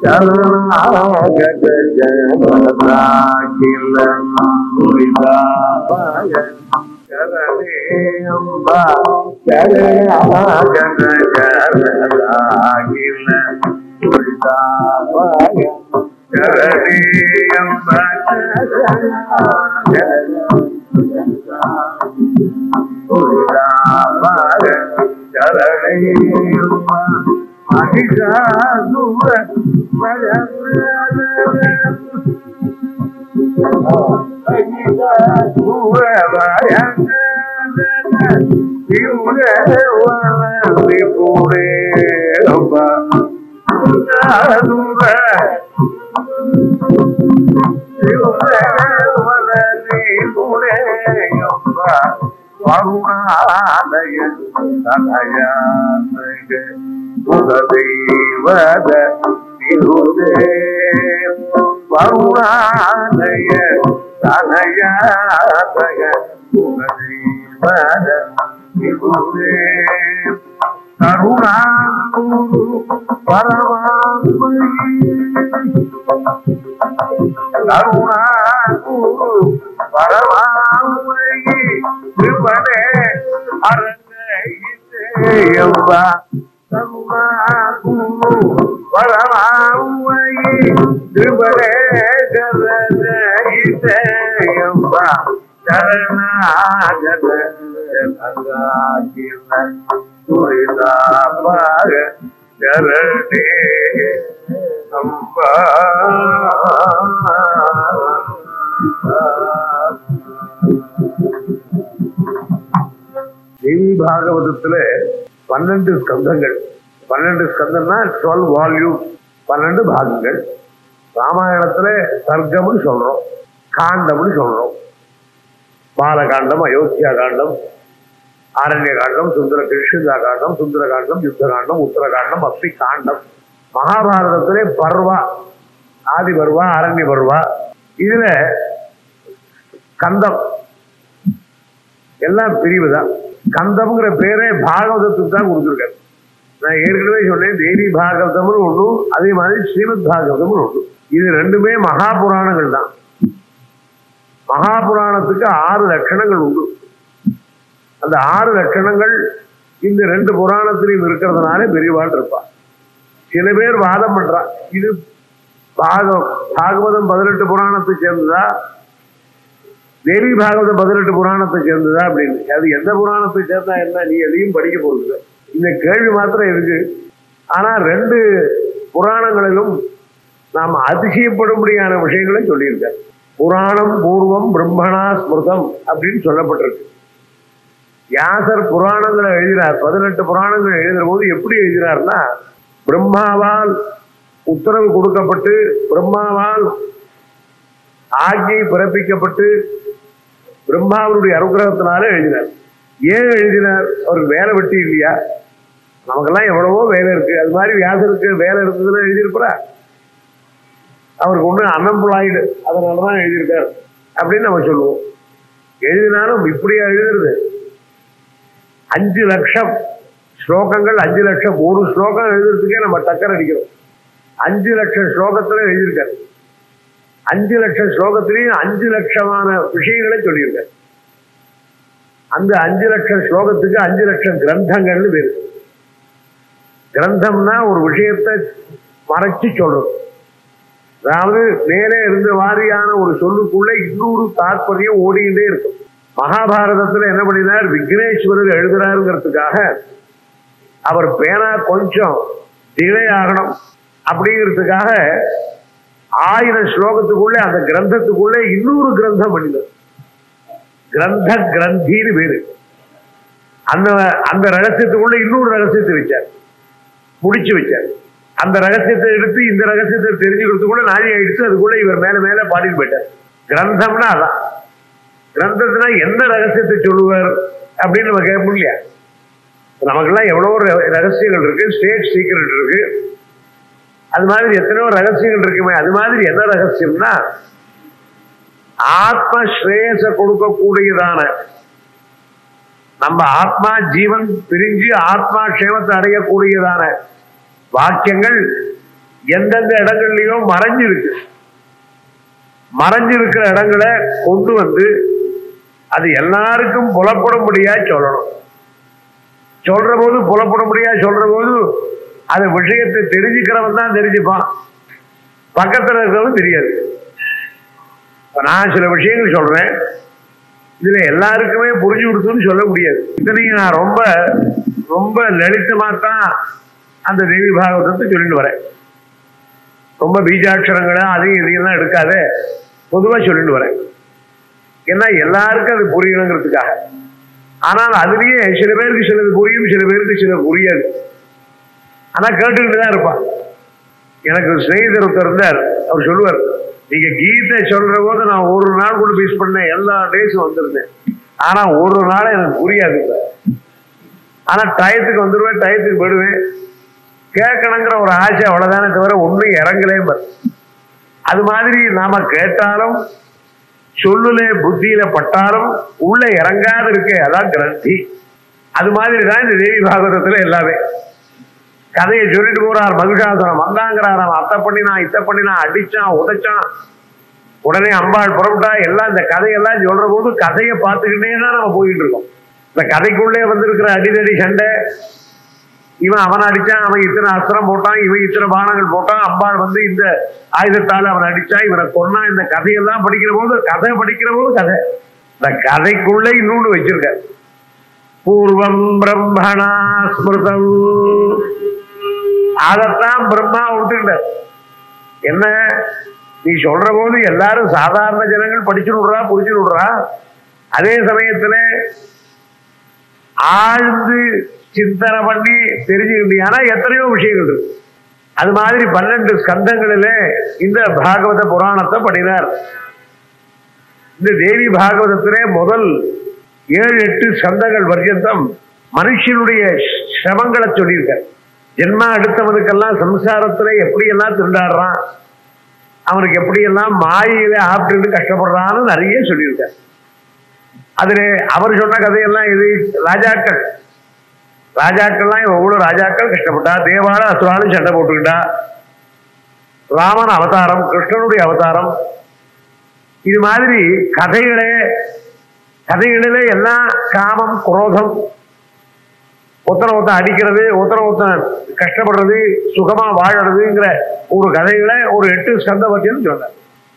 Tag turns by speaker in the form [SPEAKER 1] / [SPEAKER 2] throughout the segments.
[SPEAKER 1] சரணாகத ஜனதாகில துரிதாபய சரணே அம்பா சரணாகத ஜனதாகில துரிதாபய சரணே அம்பா துரிதாபய சரணே அம்பா மகிஷாசுர கருணாலய புகதெய்வத நிருதே வருணாலய தனயாதய புகதெய்வத நிருதே கருணாகுரு பரமாத்மனி கருணாகுரு பரமாத்மனி கிருபணே அரங்கயிதேயம்பா வரமாயி திருபரே ஜரதயிதேயம்பா சரணாகத ஜனதாகில துரிதாபய சரணே அம்பா. தேவி பாகவதத்துல 12 ஸ்கந்தங்கள், 12 ஸ்கந்தம்னா 12 வால்யூம், 12 பாகங்கள். ராமாயணத்துல சர்க்கம்னு சொல்றோம், காண்டம்னு சொல்றோம். பாலகாண்டம், அயோத்தியா காண்டம், ஆரண்ய காண்டம், கிருஷ்ணா காண்டம், சுந்தர காண்டம், யுத்த காண்டம், உத்தரகாண்டம், அப்படி காண்டம். மகாபாரதத்திலே பர்வா, ஆதி பர்வா, அரண்ய பர்வா, இதுல கந்தம் எல்லாம் பிரிவு தான். கந்தம்ங்கிற பேரே பாகவதத்துக்கு தான் கொடுத்துருக்காரு. நான் ஏற்கனவே சொன்னேன், தேவி பாகவதம்னு ஒண்ணு, அதே மாதிரி ஸ்ரீமத் பாகவதம்னு ஒண்ணு. இது ரெண்டுமே மகாபுராணங்கள் தான். மகாபுராணத்துக்கு 6 லட்சணங்கள் உண்டு. அந்த 6 லட்சணங்கள் இந்த 2 புராணத்திலையும் இருக்கிறதுனால பெரியவாள் இருப்பா. சில பேர் வாதம் பண்றா, இது பாகவதம் 18 புராணத்தை சேர்ந்ததா, தேவி பாகவதம் 18 புராணத்தை சேர்ந்ததா அப்படின்னு. அது எந்த புராணத்தை சேர்ந்தா என்ன, நீ எதையும் படிக்க போறது இந்த கேள்வி மாத்திரம் இருக்கு. ஆனா 2 புராணங்களிலும் நாம் அதிசயப்படும்படியான விஷயங்களை சொல்லியிருக்கார். புராணம் பூர்வம் பிரம்மணா ஸ்மிருதம் அப்படின்னு சொல்லப்பட்டிருக்கு. வியாசர் புராணங்களை எழுதினார். 18 புராணங்கள் எழுதுற போது எப்படி எழுதினார்னா, பிரம்மாவால் உத்தரவு கொடுக்கப்பட்டு, பிரம்மாவால் ஆஜை பிறப்பிக்கப்பட்டு, பிரம்மாவுடைய அனுகிரகத்தினால எழுதினார். ஏன் எழுதினார்? அவருக்கு வேலை வெட்டி இல்லையா? நமக்கெல்லாம் எவ்வளவோ வேலை இருக்கு. அது மாதிரி வியாசருக்கு வேலை இருந்ததுன்னா எழுதியிருப்பா. அவருக்கு ஒண்ணு அன்எம்ப்ளாய்டு, அதனாலதான் எழுதியிருக்காரு அப்படின்னு நம்ம சொல்லுவோம். எழுதினாலும் இப்படியா எழுதுறது? 5 லட்சம் ஸ்லோகங்கள், 5 லட்சம், ஒரு ஸ்லோகம் எழுதுறதுக்கே நம்ம டக்கர் அடிக்கிறோம். 5 லட்சம் ஸ்லோகத்துல எழுதியிருக்காரு. 5 லட்சம் ஸ்லோகத்திலையும் 5 லட்சமான விஷயங்களை சொல்லியிருக்காரு. அந்த 5 லட்சம் ஸ்லோகத்துக்கு 5 லட்சம் கிரந்தங்கள்னு பேரு. கிரந்தம்னா ஒரு விஷயத்தை மறைச்சு சொல்றது. அதாவது மேலே இருந்த வாரியான ஒரு சொல்லுக்குள்ள இன்னொரு தாற்பயம் ஓடிக்கிட்டே இருக்கும். மகாபாரதத்துல என்ன பண்ணினார்? விக்னேஸ்வரர் எழுதுறாருங்கிறதுக்காக அவர் பேனா கொஞ்சம் டிலே ஆகணும் அப்படிங்கிறதுக்காக 1000 ஸ்லோகத்துக்குள்ளே, அந்த கிரந்தத்துக்குள்ளே இன்னொரு கிரந்தம் பண்ணினார். கிரந்த கிரந்தின்னு பேரு. அந்த ரகசியத்துக்குள்ள இன்னொரு ரகசியத்தை வச்சார், முடிச்சு வச்சார். அந்த ரகசியத்தை எடுத்து இந்த ரகசியத்தை தெரிஞ்சுக்கிறதுக்குள்ள நாளை ஆயிடுச்சு. அதுக்குள்ள இவர் மேல மேல பாடிட்டு போயிட்டார். கிரந்தம்னா அதான். கிரந்தத்துல எந்த ரகசியத்தை சொல்லுவார் அப்படின்னு நம்ம கேட்போம் இல்லையா? நமக்கெல்லாம் எவ்வளவோ ரகசியங்கள் இருக்கு, ஸ்டேட் சீக்ரெட் இருக்கு. அது மாதிரி எத்தனையோ ரகசியங்கள் இருக்குமே. அது மாதிரி என்ன ரகசியம்னா, ஆத்ம ஸ்ரேயச கொடுக்கக்கூடியதான, நம்ம ஆத்மா ஜீவன் பிரிஞ்சு ஆத்மா க்ஷேமத்தை அடையக்கூடியதான வாக்கியங்கள் எந்தெந்த இடங்கள்லயும் மறைஞ்சிருக்கிற இடங்களை கொண்டு வந்து அது எல்லாருக்கும் புலப்படும்படியா சொல்லணும். சொல்ற போது புலப்படும்படியா சொல்ற போது அந்த விஷயத்தை தெரிஞ்சுக்கிறவன் தான் தெரிஞ்சுப்பான், பக்கத்துல இருக்கிறவன் தெரியாது. இப்ப நான் சில விஷயங்கள் சொல்றேன், இதுல எல்லாருக்குமே புரிஞ்சு கொடுத்துன்னு சொல்ல முடியாது. இத்தனையும் நான் ரொம்ப ரொம்ப லலிதமா தான் அந்த தேவி பாகவதத்தை சொல்லிட்டு வரேன். ரொம்ப பீஜாட்சரங்களை அதையும் இதையெல்லாம் எடுக்காத, பொதுவா சொல்லிட்டு வரேன். ஏன்னா எல்லாருக்கும் அது புரியணுங்கிறதுக்காக. ஆனால் அதுலயே சில பேருக்கு சிலது புரியும், சில பேருக்கு சில புரியாது. ஆனா கேட்டுக்கிட்டு தான் இருப்பான். எனக்கு ஸ்நேகிதர் ஒருத்தர் இருந்தார், அவர் சொல்லுவார், நீங்க கீதை சொல்ற போது நான் ஒரு நாள் கூட மிஸ் பண்ணேன், எல்லா டேஸும் வந்திருந்தேன், ஆனா ஒரு நாள் எனக்கு புரியாது. ஆனா டயத்துக்கு வந்துடுவேன், டயத்துக்கு போயிடுவேன், கேட்கணுங்கிற ஒரு ஆசை அவ்வளவுதானே தவிர ஒன்றும் இறங்கலே. அது மாதிரி நாம கேட்டாலும் சொல்லுல புத்தியில பட்டாலும் உள்ள இறங்காது இருக்கு, அதான் கிரந்தி. அது மாதிரிதான் இந்த தேவி பாகவதத்துல எல்லாமே. கதையை சொல்லிட்டு போறார், மகிஷாசுரன் வந்தாங்கிறார், அவன் அத்தை பண்ணினான் இத்தை பண்ணினான், அடிச்சான் உடைச்சான், உடனே அம்பாள் புறப்பட்டா, எல்லாம் இந்த கதையெல்லாம் சொல்ற போது கதையை பார்த்துக்கிட்டே தான் நம்ம போயிட்டு இருக்கோம். இந்த கதைக்குள்ளே வந்திருக்கிற அடிதடி சண்டை, இவன் அவன் அடிச்சான், அவன் இத்தனை அஸ்திரம் போட்டான், இவன் இத்தனை பானங்கள் போட்டான், அம்பாள் வந்து இந்த ஆயுதத்தால் அவன் அடிச்சான், இவனை கொன்னா, இந்த கதையெல்லாம் படிக்கிற போது கதை இந்த கதைக்குள்ளே இன்னொன்று வச்சிருக்க, பூர்வம் பிரம்மணா ஸ்மிருதம். அதைத்தான் பிரம்மா விட்டுக்கிட்டார். என்ன நீ சொல்ற போது எல்லாரும் சாதாரண ஜனங்கள் படிச்சு விடுறா, புரிச்சு விடுறா, அதே சமயத்துல ஆழ்ந்து சிந்தனை பண்ணி தெரிஞ்சுக்கிட்டியானா எத்தனையோ விஷயங்கள் இருக்கு. அது மாதிரி 12 ஸ்கந்தங்களில இந்த பாகவத புராணத்தை படினார். இந்த தேவி பாகவதத்திலே முதல் 7-8 ஸ்கந்தங்கள் பர்யந்தம் மனுஷனுடைய சிரமங்களை சொல்லியிருக்க. ஜென்மா எடுத்தவனுக்கெல்லாம் சம்சாரத்துல எப்படியெல்லாம் திண்டாடுறான், அவனுக்கு எப்படியெல்லாம் மாயில ஆப்பிட்டு கஷ்டப்படுறான்னு நிறைய சொல்லியிருக்க. அதுல அவர் சொன்ன கதையெல்லாம் இது ராஜாக்கள்லாம் எவ்வளவு ராஜாக்கள் கஷ்டப்பட்டா, தேவால அசுராலும் சண்டை போட்டுக்கிட்டா, ராமன் அவதாரம், கிருஷ்ணனுடைய அவதாரம், இது மாதிரி கதைகளிலே எல்லாம் காமம் குரோதம், ஒருத்தனை அடிக்கிறது, ஒருத்தன் கஷ்டப்படுறது, சுகமா வாழறதுங்கிற ஒரு கதைகளை ஒரு 8 ஸ்கந்த பத்தியும் சொன்னார்.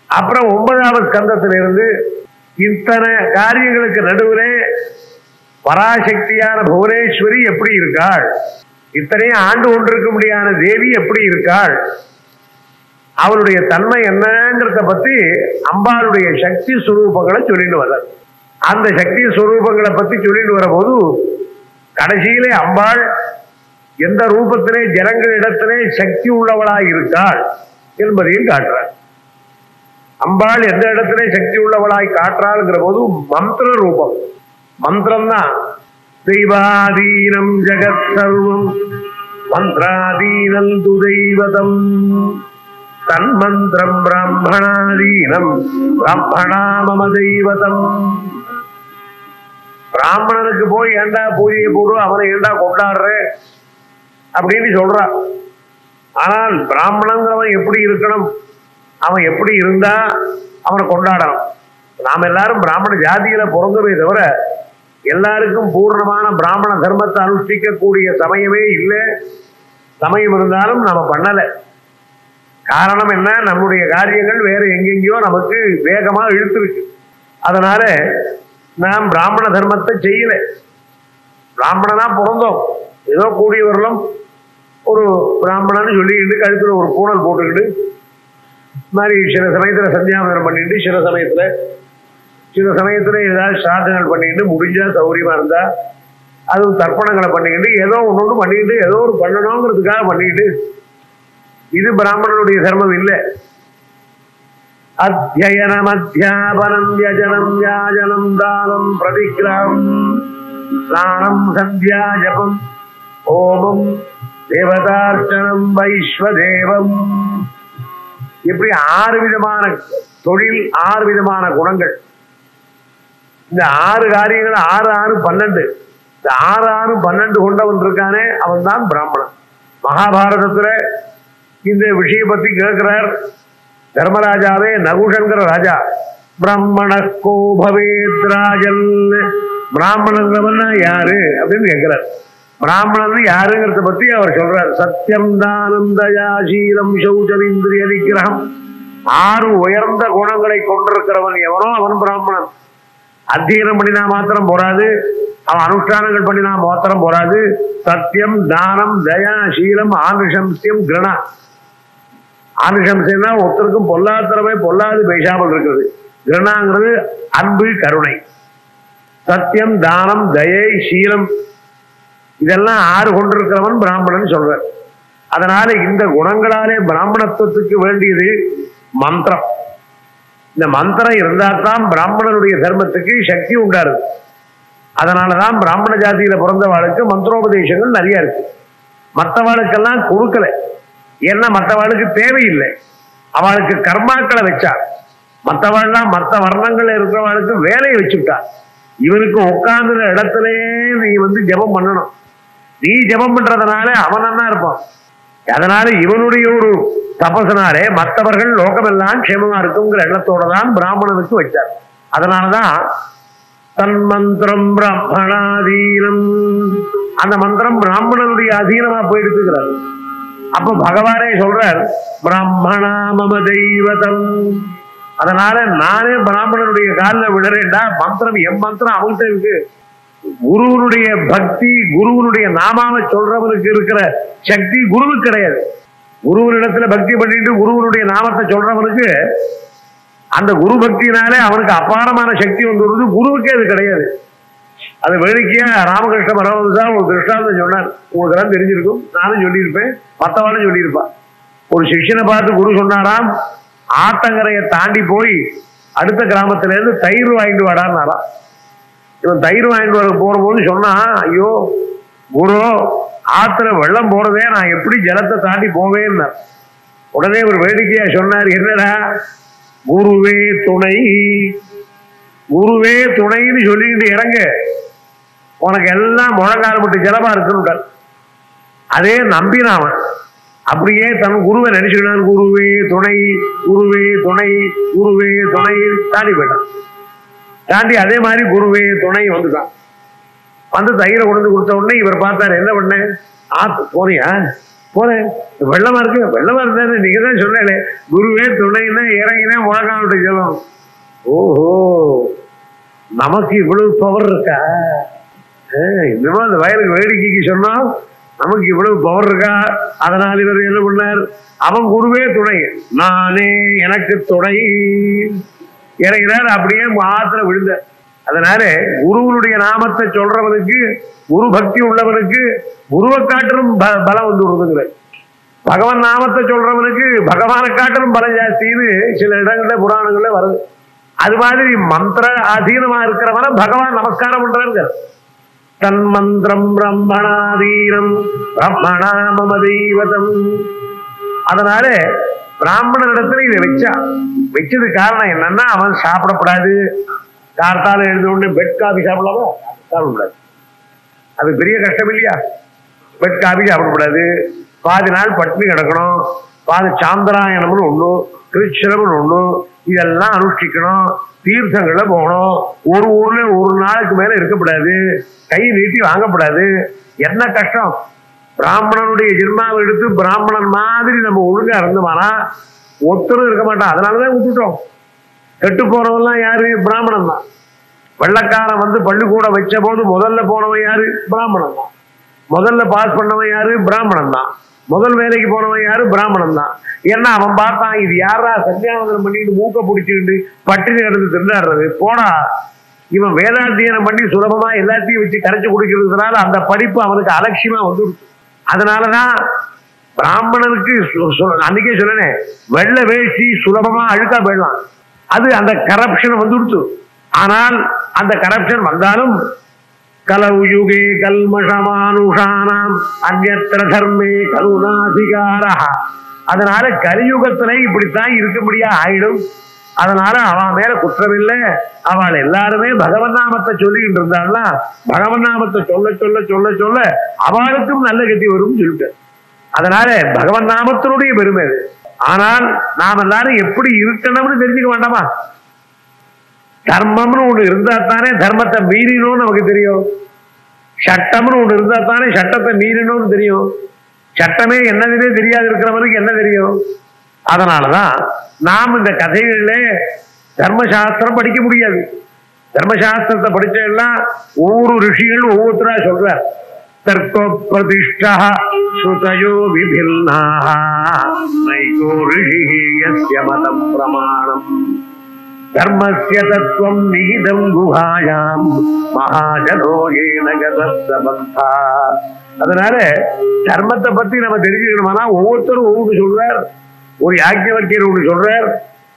[SPEAKER 1] அப்புறம் 9வது ஸ்கந்தத்திலிருந்து இத்தனை காரியங்களுக்கு நடுவிலே பராசக்தியான புவனேஸ்வரி எப்படி இருக்காள், இத்தனையும் ஆண்டு கொண்டிருக்க முடியாத தேவி எப்படி இருக்காள், அவளுடைய தன்மை என்னங்கிறத பத்தி அம்பாளுடைய சக்தி ஸ்வரூபங்களை சொல்லிட்டு வர்றார். அந்த சக்தி ஸ்வரூபங்களை பத்தி சொல்லிட்டு வர போது கடைசியிலே அம்பாள் எந்த ரூபத்திலே ஜனங்களிடத்திலே சக்தி உள்ளவளாய் இருக்காள் என்பதையும் காட்டுறார். அம்பாள் எந்த இடத்திலே சக்தி உள்ளவளாய் காட்டுறாள்ங்கிற போது மந்திர ரூபம், மந்திரம் தான். தெய்வாதீனம் ஜெகத் சர்வம் மந்திராதீனம் து தெய்வதம் தன்மந்திரம் பிராமணாதீனம் பிராமணா மம தெய்வதம். பிராமணனுக்கு போய் ஏண்டா பூஜையை போடு, அவனை ஏண்டா கொண்டாடுற அப்படின்னு சொல்றான். ஆனால் பிராமணங்கிறவன் எப்படி இருக்கணும், அவன் எப்படி இருந்தா அவனை கொண்டாடணும். நாம் எல்லாரும் பிராமண ஜாதியில பிறந்தவே தவிர எல்லாருக்கும் பூர்ணமான பிராமண தர்மத்தை அனுஷ்டிக்கக்கூடிய சமயமே இல்லை. சமயம் இருந்தாலும் நாம பண்ணல. காரணம் என்ன, நம்முடைய காரியங்கள் வேற எங்கெங்கயோ நமக்கு வேகமா இழுத்துருக்கு. அதனால நாம் பிராமண தர்மத்தை செய்யல. பிராமணனா பிறந்தோம், ஏதோ கூடியவர்களும் ஒரு பிராமணன்னு சொல்லிக்கிட்டு கழுத்துல ஒரு பூணல் போட்டுக்கிட்டு மாதிரி சில சமயத்துல சந்தியாவந்தனம் பண்ணிட்டு, சில சமயத்துல ஏதாவது சாதனைகள் பண்ணிக்கிட்டு, முடிஞ்சா சௌரியமா இருந்தா அதுவும் தர்ப்பணங்களை பண்ணிக்கிட்டு, ஏதோ ஒன்று பண்ணிக்கிட்டு, ஏதோ ஒரு பண்ணணுங்கிறதுக்காக பண்ணிக்கிட்டு, இது பிராமணனுடைய தர்மம் இல்லை. அத்தியனம் அத்தியாபனம் யஜனம் யாஜனம் தானம் பிரதிகிரகம் ஸ்நானம் சந்தியா ஜபம் ஓமம் தேவதார்ச்சனம் வைஸ்வதேவம். இப்படி 6 விதமான தொழில், 6 விதமான குணங்கள். இந்த 6 காரியங்கள் 6, 6, 12. இந்த 6, 6, 12 கொண்டவன் இருக்கானே அவன் தான் பிராமணன். மகாபாரதத்துல இந்த விஷயம் பத்தி கேட்கிறார் தர்மராஜாவே. நகுஷங்கிற ராஜா பிரம்மணக்கோ பவேத்ராஜல், பிராமணங்கிறவன் யாரு அப்படின்னு கேட்கிறார். பிராமணன் யாருங்கிறத பத்தி அவர் சொல்றார். சத்தியம் தானம் தயா சீலம் சௌச்சம் இந்திரிய நிகிரகம், 6 உயர்ந்த குணங்களை கொண்டிருக்கிறவன் எவனோ அவன் பிராமணன். அத்தியனம் பண்ணினா மாத்திரம் போராது, அவன் அனுஷ்டானங்கள் பண்ணினா மாத்திரம் போராது. சத்தியம் தானம் தயா சீலம் ஆனுஷம்சியம் கிரணா. ஆனுஷம்சியம்னா ஒருத்தருக்கும் பொல்லாதரமே பொல்லாது பேசாமல் இருக்கிறது. கிரணாங்கிறது அன்பு கருணை. சத்தியம் தானம் தயை சீலம் இதெல்லாம் 6 கொண்டிருக்கிறவன் பிராமணன் சொல்ற. அதனால இந்த குணங்களாலே பிராமணத்துவத்துக்கு வேண்டியது மந்திரம். இந்த மந்திரம் இருந்தால்தான் பிராமணனுடைய தர்மத்துக்கு சக்தி உண்டாருது. அதனாலதான் பிராமண ஜாதியில பிறந்தவாளுக்கு மந்திரோபதேசங்கள் நிறைய இருக்கு. மற்றவாளுக்கெல்லாம் கொடுக்கல. ஏன்னா மற்றவாளுக்கு தேவையில்லை, அவளுக்கு கர்மாக்களை வச்சா. மற்றவாள்லாம் மற்ற வர்ணங்கள் இருக்கிறவாளுக்கு வேலையை வச்சுட்டா. இவனுக்கு உட்கார்ந்துற இடத்துலயே நீ ஜபம் பண்ணணும். நீ ஜபம் பண்றதுனால அவன் தான் இருப்பான். அதனால இவனுடைய ஒரு தபசனாலே மற்றவர்கள் லோகமெல்லாம் க்ஷேமமா இருக்குங்கிற எண்ணத்தோட தான் பிராமணனுக்கு வச்சார். அதனாலதான் தன் மந்திரம் பிராமணாதீனம், அந்த மந்திரம் பிராமணனுடைய அதீனமா போயிடுத்துக்கிறார். அப்ப பகவானே சொல்றார் பிராமணா மம தெய்வதம். அதனால நானே பிராமணனுடைய காலில் விடுறேன்டா. மந்திரம் என் மந்திரம் அவன்கிட்ட இருக்கு. குருவனுடைய பக்தி, குருவனுடைய நாமாவை சொல்றவனுக்கு இருக்கிற சக்தி குருவுக்கு கிடையாது. குருவனிடத்துல பக்தி பண்ணிட்டு குருவனுடைய நாமத்தை சொல்றவனுக்கு அந்த குரு பக்தினாலே அவனுக்கு அபாரமான சக்தி வந்துடுறது. குருவுக்கே அது கிடையாது. அது வேடிக்கையா ராமகிருஷ்ண பரமஹம்சா ஒரு திருஷ்டாந்தம் சொன்னார். உங்களுக்கு தான் தெரிஞ்சிருக்கும், நானும் சொல்லியிருப்பேன், மற்றவாளும் சொல்லியிருப்பான். ஒரு சிஷ்யனை பார்த்து குரு சொன்னாராம், ஆத்தங்கரையை தாண்டி போய் அடுத்த கிராமத்துல இருந்து தயிர் வாங்கிட்டு வாடான்னாராம். இவன் தயிர் வாங்கிட்டு வர போறபோது சொன்னா, ஐயோ குரு, ஆத்துல வெள்ளம் போறதே, நான் எப்படி ஜலத்தை தாண்டி போவேன்னா. உடனே ஒரு வேடிக்கையா சொன்னார், என்னடா குருவே துணை, குருவே துணைன்னு சொல்லிட்டு இறங்க, உனக்கு எல்லாம் முழங்கால் மட்டும் ஜலமா இருக்குன்னு. அதே நம்பினாவன் அப்படியே தன் குருவை நினைச்சுக்கிட்டான். குருவே துணை, குருவே துணை, குருவே துணை தாண்டி போயிட்டான். தாண்டி அதே மாதிரி குருவே துணை வந்துட்டான். வந்து தயிரை கொண்டு கொடுத்த உடனே இவர் பார்த்தாரு, என்ன பண்ண, போறியா, போறேன், வெள்ளமா இருக்கு, வெள்ளமா இருந்தாரு, நீங்க தான் சொன்னே குருவே துணைன்னா இறங்கினா முழங்கால் ஜலம். ஓஹோ, நமக்கு இவ்வளவு பவர் இருக்கா? இன்னமும் அந்த வயலுக்கு வேடிக்கைக்கு சொன்னா நமக்கு இவ்வளவு பவர் இருக்கா? அதனால் இவர் என்ன பண்ணார், அவன் குருவே துணை, நானே எனக்கு துணை இறங்கினார். அப்படியே ஆத்துல விழுந்த. அதனால குருவனுடைய நாமத்தை சொல்றவனுக்கு, குரு பக்தி உள்ளவனுக்கு குருவை காட்டிலும் பலம் வந்து விடுதுங்கிற. பகவான் நாமத்தை சொல்றவனுக்கு பகவானை காட்டிலும் பலம் ஜாஸ்தின்னு சில இடங்கள்ல புராணங்கள்ல வருது. அது மாதிரி மந்திர அதீனமா இருக்கிறவன பகவான் நமஸ்காரம் பண்றாங்க. தன் மந்திரம் பிரம்மணாதீனம் பிரம்மணா மம தெய்வதம். அதனால பிராமணனிடத்துல இதை வச்சது காரணம் என்னன்னா, அவன் சாப்பிடக்கூடாது. கார்த்தால எழுந்த உடனே பெட் காபி சாப்பிடலாமா? சாப்பிடக்கூடாது. அது பெரிய கஷ்டம் இல்லையா? பெட் காபி சாப்பிடக்கூடாது. பாதி நாள் பட்டினி கிடக்கணும். பாதி சாந்திராயணம்னு ஒண்ணு, கிருஷ்ணம்னு ஒண்ணு, இதெல்லாம் அனுஷ்டிக்கணும். தீர்த்தங்கள்ல போகணும். ஒரு ஊர்ல ஒரு நாளுக்கு மேல இருக்கக்கூடாது. கை நீட்டி வாங்கக்கூடாது. என்ன கஷ்டம்! பிராமணனுடைய ஜென்மாவை எடுத்து பிராமணன் மாதிரி நம்ம ஒழுங்கா இருந்தோமானா ஒருத்தரும் இருக்க மாட்டான். அதனாலதான் விட்டுட்டோம். கெட்டு போறவெல்லாம் யாரு? பிராமணன் தான். வெள்ளக்காரன் வந்து பள்ளிக்கூடம் வச்ச போது முதல்ல போனவன் யாரு? பிராமணன் தான். முதல்ல பாஸ் பண்ணவன் யாரு? பிராமணன் தான். முதல் வேலைக்கு போனவன் யாரு? பிராமணன் தான். ஏன்னா அவன் பார்த்தான், இது யாரா சந்தியாவந்தனம் பண்ணிட்டு மூக்க பிடிச்சிட்டு பட்டினி கிடந்து திண்டாடுறது, போடா இவன் வேதாத்தியனம் பண்ணி சுலபமா எல்லாத்தையும் வச்சு கரைச்சு குடிக்கிறதுனால அந்த படிப்பு அவனுக்கு அலட்சியமா வந்துடுச்சு. அதனாலதான் பிராமணனுக்கு அன்னைக்கே சொல்லனே, வெள்ள வேஷ்டி சுலபமா அழுக்கா போயிடலாம். அது அந்த கரப்ஷன் வந்துடுச்சு. ஆனால் அந்த கரப்ஷன் வந்தாலும் கலவு யுகே கல்மஷமானுஷானாம் அந்யத்ர தர்மே கருணாதிகாரா. அதனால கலியுகத்துல இப்படித்தான் இருக்க முடியா ஆயிடும். அதனால அவன் மேல குற்றமில்லை. அவள் எல்லாருமே பகவன் நாமத்தை சொல்லிக்கிட்டு இருந்தாள்னா, பகவன் நாமத்தை சொல்ல சொல்ல சொல்ல சொல்ல அவளுக்கும் நல்ல கதி வரும் சொல்லிட்டு. அதனால பகவன் நாமத்தினுடைய பெருமை அது. ஆனால் நாம் எல்லாரும் எப்படி இருக்கணும்னு தெரிஞ்சுக்க வேண்டாமா? தர்மம்னு ஒண்ணு இருந்தா தானே தர்மத்தை மீறினோம்னு நமக்கு தெரியும். சட்டம்னு ஒண்ணு இருந்தா தானே சட்டத்தை மீறினோம்னு தெரியும். சட்டமே என்னதுன்னே தெரியாது இருக்கிறவனுக்கு என்ன தெரியும்? அதனாலதான் நாம் இந்த கதைகள்ல தர்மசாஸ்திரம் படிக்க முடியாது. தர்மசாஸ்திரத்தை படிச்செல்லாம் ஒவ்வொரு ரிஷிகள் ஒவ்வொருத்தரா சொல்றார். தர்க்கோ பிரதிஷ்டா ஸ்ருதயோ விபின்னாஹ நைகோ ரிஷிஹி யஸ்ய மதம் பிரமாணம் தர்மஸ்ய தத்துவம் நிகிதம் குஹாயாம் மகாஜனோ ஏன கதஸ்தபந்தா. அதனால தர்மத்தை பத்தி நம்ம தெரிஞ்சுக்கணுமானா ஒவ்வொருத்தரும் ஒவ்வொன்று சொல்றார். ஒரு யாக்ஞவல்கியர் ஒன்று சொல்றார்,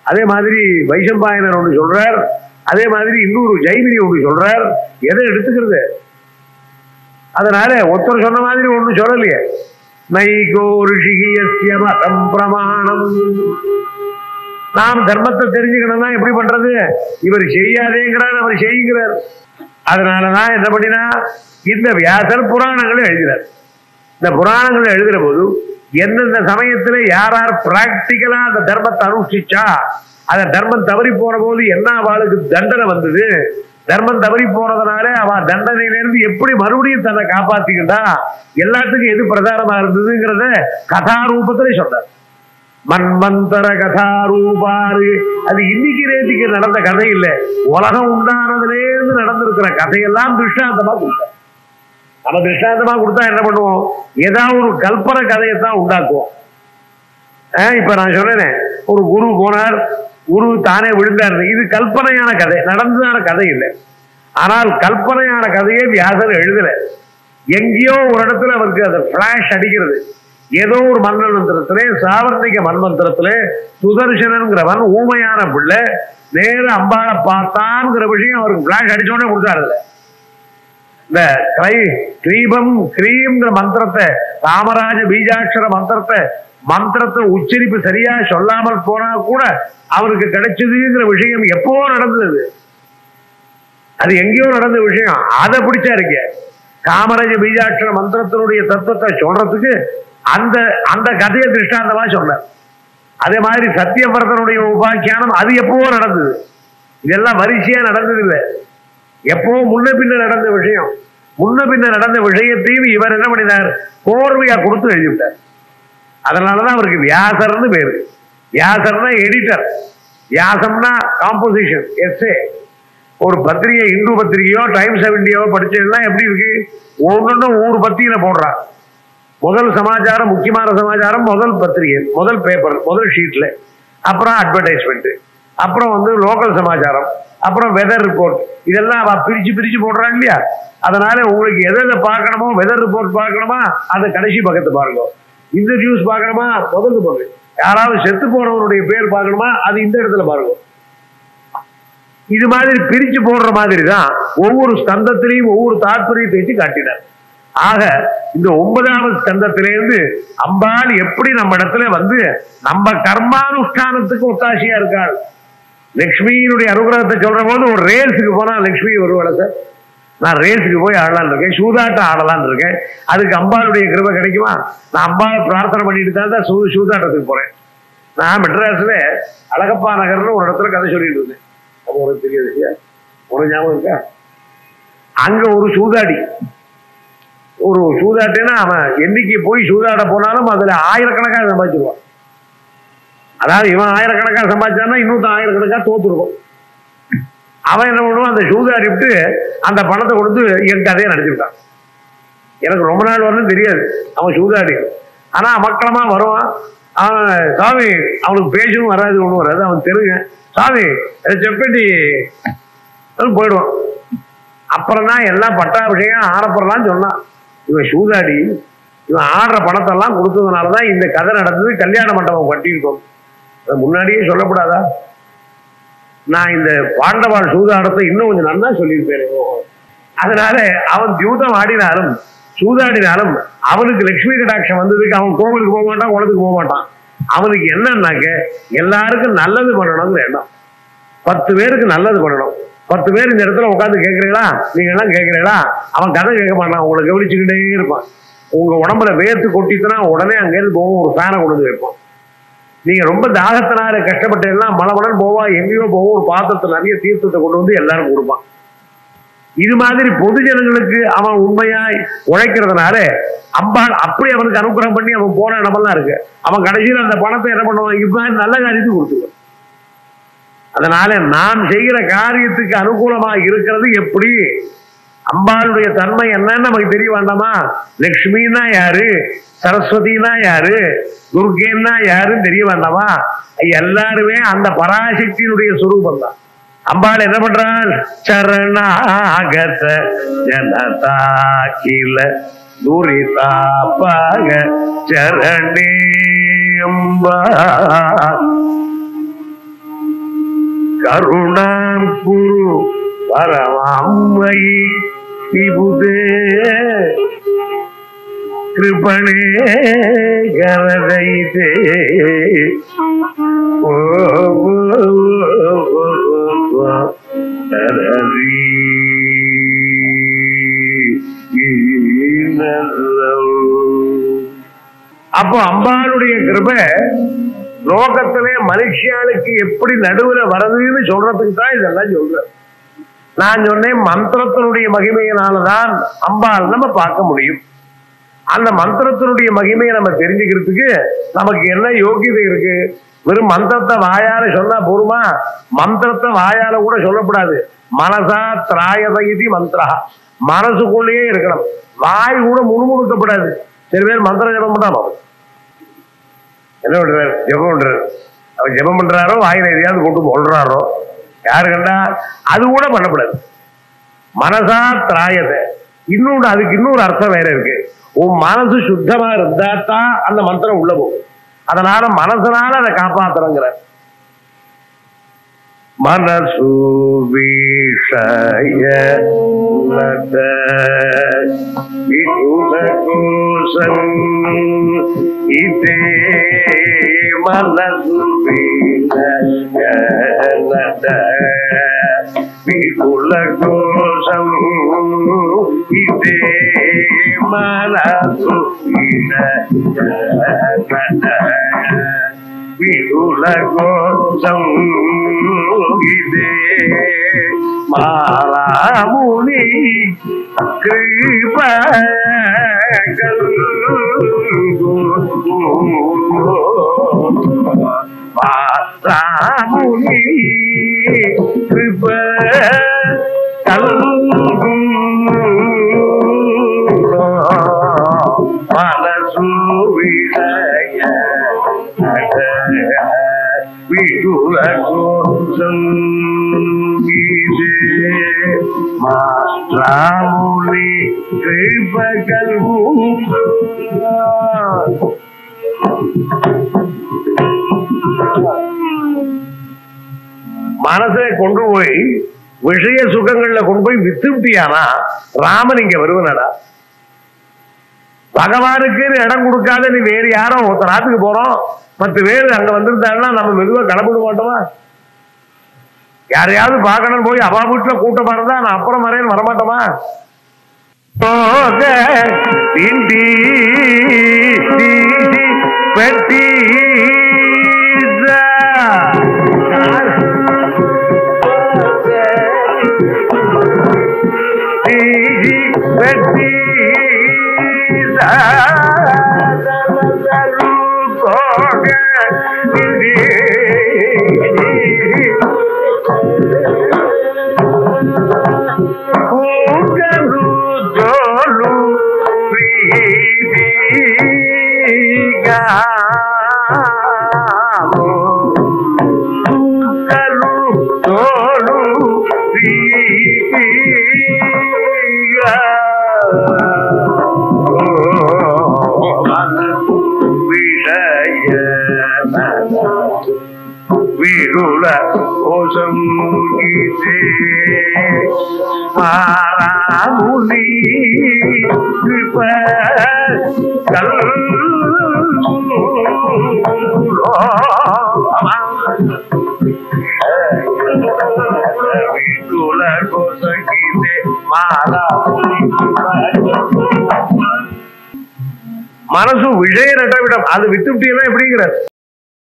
[SPEAKER 1] அதே மாதிரி வைசம்பாயனர் ஒன்று சொல்றார், அதே மாதிரி இன்னொரு ஜைமினி ஒன்று சொல்றார். எதை எடுத்துக்கிறது? அதனால ஒருத்தர் சொன்ன மாதிரி ஒண்ணு சொல்லலையே. நைகோ ரிஷிஹி யஸ்ய மதம் பிரமாணம். நாம் தர்மத்தை தெரிஞ்சுக்கணும்னா எப்படி பண்றது? இவர் செய்யாதேங்கிறார், அவர் செய்கிறார். அதனாலதான் என்ன பண்ணினா இந்த வியாசர் புராணங்களை எழுதினார். இந்த புராணங்களை எழுதுற போது எந்தெந்த சமயத்துல யார் யார் பிராக்டிக்கலா அந்த தர்மத்தை அனுஷ்டிச்சா, அந்த தர்மம் தவறி போற போது என்ன அவளுக்கு தண்டனை வந்தது, தர்மம் தவறி போறதுனால அவ தண்டனையிலிருந்து எப்படி மறுபடியும் தன்னை காப்பாத்திக்கிட்டா, எல்லாத்துக்கும் எது பிரதானமா இருந்ததுங்கிறத கதாரூபத்திலே சொன்னார். மன்வந்தர கதாரூபாரு. அது இன்னைக்கு நேற்றுக்கு நடந்த கதை இல்லை, உலகம் உண்டானதுலேருந்து நடந்திருக்கிற கதையெல்லாம் திருஷ்டாந்தமா கொடுத்தார். நம்ம திருஷ்டாந்தமா கொடுத்தா என்ன பண்ணுவோம்? ஏதாவது ஒரு கல்பனை கதையைத்தான் உண்டாக்குவோம். இப்ப நான் சொன்னேன், ஒரு குரு போனார், குரு தானே விழுந்தார். இது கல்பனையான கதை, நடந்ததான கதை இல்லை. ஆனால் கல்பனையான கதையை வியாசர் எழுதல. எங்கேயோ ஒரு இடத்துல அவருக்கு அந்த பிளாஷ் அடிக்கிறது. ஏதோ ஒரு மன்மந்திரத்திலே, சாவர்ணிக மன்மந்திரத்திலே சுதர்சனங்கிறவன் ஊமையான பிள்ளை நேர அம்பாளை பார்த்தான்ங்கிற விஷயம் அவருக்கு பிளாஷ் அடிச்சோடனே கொடுத்தாரு. இந்த கிரீபம் கிரீம்ங்கிற மந்திரத்தை, ராமராஜ பீஜாட்சர மந்திரத்தை உச்சரிப்பு சரியா சொல்லாமல் போனா கூட அவருக்கு கிடைச்சதுங்கிற விஷயம் எப்போ நடந்தது? அது எங்கேயோ நடந்த விஷயம். அதை பிடிச்சா இருக்க காமராஜ பீஜாட்சர மந்திரத்தினுடைய தத்துவத்தை சொல்றதுக்கு அந்த அந்த கதையை திருஷ்டாந்தமா சொன்னார். அதே மாதிரி சத்தியவர்தனுடைய உபாக்கியானம் அது எப்பவோ நடந்தது. இதெல்லாம் வரிசையா நடந்தது இல்லை, எப்போ முன்ன பின்ன நடந்த விஷயம். முன்ன பின்ன நடந்த விஷயத்தையும் இவர் என்ன பண்ணினார்? கோர்வையா கொடுத்து எழுதிவிட்டார். அதனாலதான் அவருக்கு வியாசர்னு பேரு. வியாசர்னா எடிட்டர், வியாசம்னா காம்போசிஷன், எஸ்ஏ. ஒரு பத்திரிகை, இந்து பத்திரிகையோ டைம்ஸ் ஆஃப் இந்தியாவோ படிச்சதுலாம் எப்படி இருக்கு? ஒவ்வொன்றும் ஒவ்வொரு பத்திரிகையில போடுறான். முதல் சமாச்சாரம், முக்கியமான சமாச்சாரம் முதல் பத்திரிகை, முதல் பேப்பர், முதல் ஷீட்ல. அப்புறம் அட்வர்டைஸ்மெண்ட், அப்புறம் லோக்கல் சமாச்சாரம், அப்புறம் வெதர் ரிப்போர்ட். இதெல்லாம் பிரிச்சு பிரிச்சு போடுறாங்க இல்லையா? அதனால உங்களுக்கு எதை பார்க்கணுமோ, வெதர் ரிப்போர்ட் பார்க்கணுமா அதை கடைசி பக்கத்தை பாருங்க, இந்த நியூஸ் பார்க்கணுமா முதல்ல பாருங்க, யாராவது செத்து போனவனுடைய பேர் பார்க்கணுமா அது இந்த இடத்துல பாருங்க. இது மாதிரி பிரிச்சு போடுற மாதிரி தான் ஒவ்வொரு ஸ்கந்தத்திலையும் ஒவ்வொரு தாற்பயத்தை வச்சு காட்டினார். ஆக இந்த 9வது ஸ்கந்தத்திலிருந்து அம்பாள் எப்படி நம்ம இடத்துல நம்ம கர்மானுஷ்டானத்துக்கு ஒத்தாசையா இருக்காள். லட்சுமியினுடைய அனுகிரகத்தை சொல்ற போது ஒரு ரேஸுக்கு போனா லட்சுமி வருவாள் சார். நான் ரேஸுக்கு போய் ஆடலான் இருக்கேன், சூதாட்டம் ஆடலான் இருக்கேன், அதுக்கு அம்பாளுடைய கிருபை கிடைக்குமா? நான் அம்பாவை பிரார்த்தனை பண்ணிட்டு தான் சூதாட்டத்துக்கு போறேன். நான் மெட்ராஸ்ல அழகப்பா நகர்னு ஒரு இடத்துல கதை சொல்லிட்டு இருந்தேன். அப்போ உனக்கு தெரியாது இல்லையா? உனக்கு ஞாபகம் இருக்கா? அங்க ஒரு சூதாட்டினா அவன் என்னைக்கு போய் சூதாட போனாலும் அதுல ஆயிரக்கணக்காக சம்பாதிச்சிருவான். அதாவது இவன் ஆயிரக்கணக்காக சம்பாதிச்சான்னா இன்னொருத்த ஆயிரக்கணக்காக தோத்துருக்கும். அவன் என்ன பண்ணுவான்? அந்த சூதாடி விட்டு அந்த பணத்தை கொடுத்து என் கதையை நடிச்சுட்டான். எனக்கு ரொம்ப நாள் வரணும் தெரியாது, அவன் சூதாடி. ஆனா அமக்களமா வருவான். அவன் சாமி, அவனுக்கு பேசவும் வராது, ஒன்றும் வராது, அவன் தெருங்க சாமி செப்பேட்டி போயிடுவான். அப்புறம் தான் எல்லாம் பட்டாபிஷேகம் ஆரப்படலாம் சொன்னான். இவன் சூதாடி, இவன் ஆடுற பணத்தெல்லாம் கொடுத்ததுனாலதான் இந்த கதை நடந்தது, கல்யாண மண்டபம் கட்டியிருக்கோம். அதை முன்னாடியே சொல்லக்கூடாதா? நான் இந்த பாண்டவாள் சூதாடத்தை இன்னும் கொஞ்சம் நல்லா சொல்லியிருப்பேன். அதனால அவன் தியூதம் ஆடினாலும் சூதாடினாலும் அவனுக்கு லட்சுமி கடாட்சம் வந்ததுக்கு அவன் கோவிலுக்கு போக மாட்டான், குளத்துக்கு போக மாட்டான். அவனுக்கு என்னன்னாக்க எல்லாருக்கும் நல்லது பண்ணணும்னு எண்ணம். 10 பேருக்கு நல்லது பண்ணணும். 10 பேர் இந்த இடத்துல உட்காந்து கேட்கறீங்களா, நீங்க எல்லாம் கேட்கறீங்களா? அவன் கதை கேட்க மாட்டான், உங்களை கவனிச்சுக்கிட்டே இருப்பான். உங்க உடம்புல வேர்த்து கொட்டிச்சுன்னா உடனே அங்கேருந்து போவோம், ஒரு ஃபேனை கொண்டு வந்து வைப்போம். நீங்க ரொம்ப தாகத்தினால கஷ்டப்பட்ட எல்லாம் மலமலன்னு போவா, எங்கேயோ போவோம், ஒரு பாத்திரத்தை நிறைய தீர்த்தத்தை கொண்டு வந்து எல்லாரும் கொடுப்பான். இது மாதிரி பொது ஜனங்களுக்கு அவன் உண்மையா உழைக்கிறதுனால அம்பாள் அப்படி அவனுக்கு அனுகிரகம் பண்ணி அவன் போன இடமெல்லாம் இருக்கு. அவன் கடைசியில் அந்த பணத்தை என்ன பண்ணுவான், இப்ப நல்ல காரியத்துக்கு கொடுத்துருவான். அதனால நாம் செய்கிற காரியத்துக்கு அனுகூலமா இருக்கிறது எப்படி, அம்பாளுடைய தன்மை என்னன்னு நமக்கு தெரிய வேண்டாமா? லட்சுமின்னா யாரு, சரஸ்வதினா யாரு, துர்கேன்னா யாருன்னு தெரிய வேண்டாமா? எல்லாருமே அந்த பராசக்தியினுடைய சுரூபம் தான். அம்பாள் என்ன பண்றாள், சரணாகத ஜனதா கீழ துரிதாபாக சரணே அம்பா கருணாம் குரு பரமாமயி விபுதே கிருபணே கரதைதே ஓ அப்போ அம்பாளுடைய கிருபை லோகத்திலே மனுஷியாளுக்கு எப்படி நடுவுல வரதுன்னு சொல்றதுக்கு தான் இதெல்லாம் சொல்ற. நான் சொன்னேன் மந்திரத்தினுடைய மகிமையினாலதான் அம்பாள் நம்ம பார்க்க முடியும். அந்த மந்திரத்தினுடைய மகிமையை நம்ம தெரிஞ்சுக்கிறதுக்கு நமக்கு என்ன யோகியதை இருக்கு? வெறும் மந்திரத்தை வாயால சொன்னா போருமா? மந்திரத்தை வாயால கூட சொல்லக்கூடாது. மனசா திராயதி மந்திரா, மனசுக்குள்ளேயே இருக்கணும். வாய் கூட முணுமுணுக்கப்படாது. சில பேர் மந்திரம் ஜபம் பண்ணாமோ என்ன பண்றாரு, ஜபம் பண்றாரு. அவர் ஜபம் பண்றாரோ வாயில எதையாவது கொண்டு சொல்றாரோ யாரு கண்டா அது கூட பண்ணக்கூடாது. மனசா திராயத இன்னொன்று, அதுக்கு இன்னொரு அர்த்தம் வேற இருக்கு. உன் மனசு சுத்தமா இருந்தா தான் அந்த மந்திரம் உள்ள போகும். அதனால மனசனால அதை காப்பாத்துறங்கிற மனசு விஷய இதே மனசு விகுல கோஷம் இதே மனசு விகுல கோஷம் இதே மாராமுனி கிருபகள் மாராமுனி கிருபகள் மனசு விஷய விகுல கோஷம் மாமுனி கிருபகள் மனசை கொண்டு போய் விஷய சுகங்கள்ல கொண்டு போய் வித்துட்டியானா ராமன் இங்க வருவனடா. பகவானுக்கு இடம் கொடுக்காத நீ வேறு யாரோ ஒருத்தர் நாட்டுக்கு போறோம் 10 பேர் அங்க வந்திருந்தாருன்னா நம்ம மெதுவா கிளம்பிட மாட்டோமா? யாரையாவது பார்க்கணும் போய் அவா வீட்டுல கூட்டமா இருந்தா நான் அப்புறம் வரேன்னு வரமாட்டோமா? பெட்டி விகுல கோஷம் மாராமுனி கிருபகள் விகுல கோஷம் மாராமுனி மனசு விஷய நட்டவிடம், அது வித்துவிட்டீங்கன்னா எப்படிங்கிறார்.